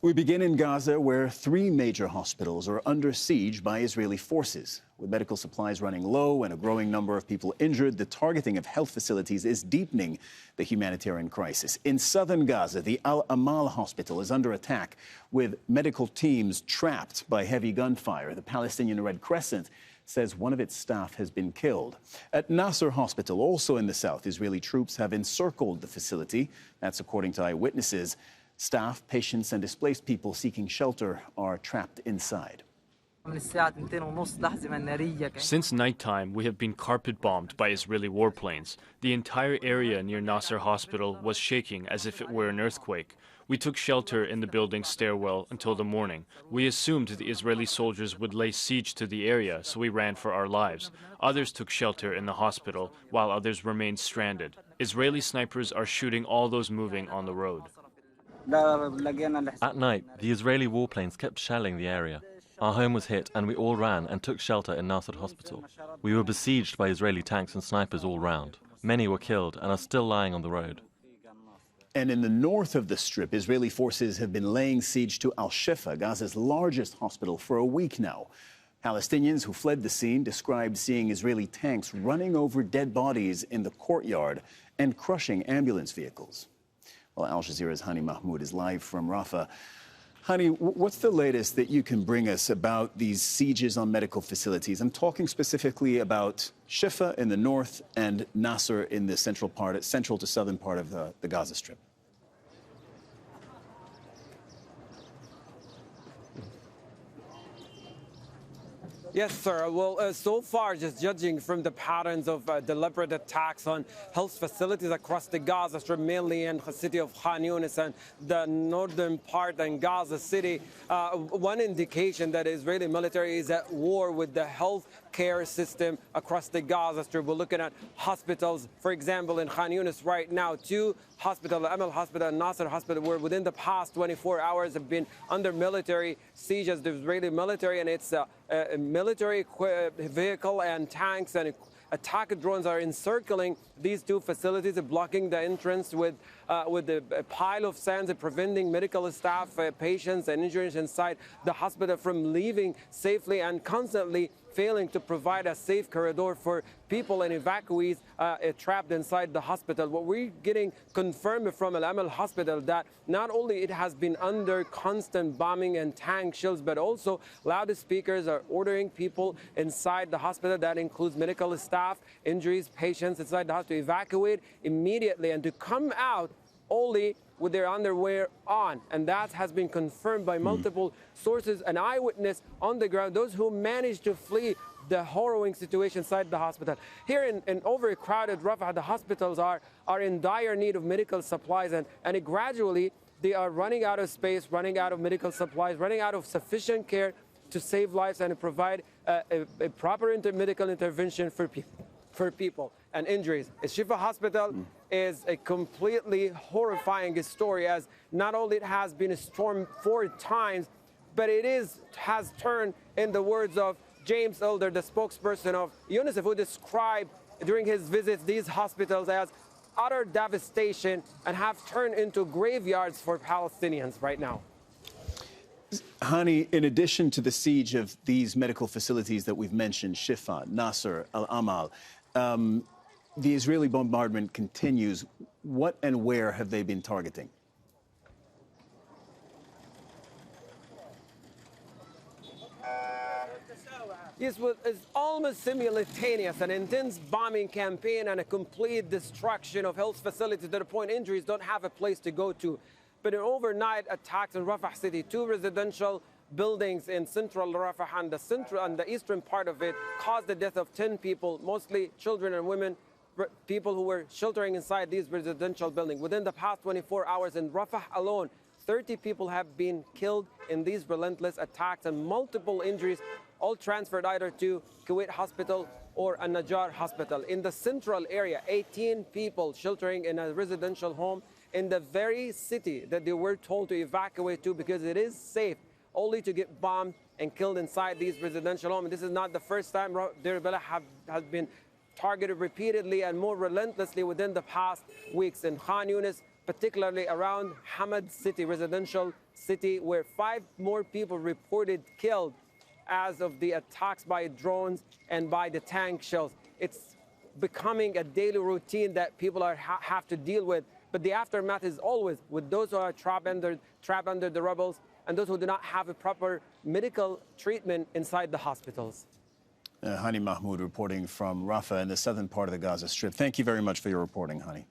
We begin in Gaza, where 3 major hospitals are under siege by Israeli forces. With medical supplies running low and a growing number of people injured, the targeting of health facilities is deepening the humanitarian crisis. In southern Gaza, the al-Amal hospital is under attack, with medical teams trapped by heavy gunfire. The Palestinian Red Crescent says one of its staff has been killed. At Nasser Hospital, also in the south, Israeli troops have encircled the facility. That's according to eyewitnesses. Staff, patients and displaced people seeking shelter are trapped inside. Since nighttime, we have been carpet bombed by Israeli warplanes. The entire area near Nasser Hospital was shaking as if it were an earthquake. We took shelter in the building's stairwell until the morning. We assumed the Israeli soldiers would lay siege to the area, so we ran for our lives. Others took shelter in the hospital, while others remained stranded. Israeli snipers are shooting all those moving on the road. At night, the Israeli warplanes kept shelling the area. Our home was hit and we all ran and took shelter in Nasser Hospital. We were besieged by Israeli tanks and snipers all round. Many were killed and are still lying on the road. And in the north of the Strip, Israeli forces have been laying siege to al-Shifa, Gaza's largest hospital, for a week now. Palestinians who fled the scene described seeing Israeli tanks running over dead bodies in the courtyard and crushing ambulance vehicles. Well, Al Jazeera's Hani Mahmoud is live from Rafah. Hani, what's the latest that you can bring us about these sieges on medical facilities? I'm talking specifically about Shifa in the north and Nasser in the central to southern part of the Gaza Strip. Yes, sir. Well, so far, just judging from the patterns of deliberate attacks on health facilities across the Gaza Strip, mainly in the city of Khan and the northern part in Gaza City, one indication that Israeli military is at war with the health care system across the Gaza Strip. We're looking at hospitals, for example, in Khan Yunis right now, 2 hospitals, al-Amal Hospital and Nasser Hospital, where within the past 24 hours have been under military siege as the Israeli military and its military vehicle and tanks and attack drones are encircling these 2 facilities, blocking the entrance with a pile of sand and preventing medical staff, patients and injuries inside the hospital from leaving safely and constantly failing to provide a safe corridor for people and evacuees trapped inside the hospital. What we're getting confirmed from al-Amal Hospital that not only it has been under constant bombing and tank shells, but also loudspeakers are ordering people inside the hospital. That includes medical staff, injuries, patients inside the hospital to evacuate immediately and to come out only with their underwear on. And that has been confirmed by multiple sources, an eyewitness on the ground, those who managed to flee the harrowing situation inside the hospital. Here in overcrowded Rafah, the hospitals are in dire need of medical supplies, and gradually they are running out of space, running out of medical supplies, running out of sufficient care to save lives and provide a proper medical intervention for people and injuries. al-Shifa Hospital is a completely horrifying story, as not only it has been stormed 4 times, but it has turned, in the words of James Elder, the spokesperson of UNICEF, who described during his visits these hospitals as utter devastation and have turned into graveyards for Palestinians right now. Hani, in addition to the siege of these medical facilities that we've mentioned, Shifa, Nasser, al-Amal, the Israeli bombardment continues. What and where have they been targeting? Yes, well, it's almost simultaneous, an intense bombing campaign and a complete destruction of health facilities to the point injuries don't have a place to go to. But in overnight attacks in Rafah city, 2 residential buildings in central Rafah and the eastern part of it caused the death of 10 people, mostly children and women, people who were sheltering inside these residential buildings. Within the past 24 hours in Rafah alone, 30 people have been killed in these relentless attacks and multiple injuries, all transferred either to Kuwait Hospital or An-Najjar Hospital. In the central area, 18 people sheltering in a residential home in the very city that they were told to evacuate to because it is safe, only to get bombed and killed inside these residential homes. And this is not the first time Deir Bala has been targeted repeatedly and more relentlessly within the past weeks. In Khan Yunis, particularly around Hamad city, residential city, where 5 more people reported killed as of the attacks by drones and by the tank shells. It's becoming a daily routine that people have to deal with. But the aftermath is always with those who are trapped under the rubble and those who do not have a proper medical treatment inside the hospitals. Hani Mahmoud reporting from Rafah in the southern part of the Gaza Strip. Thank you very much for your reporting, Hani.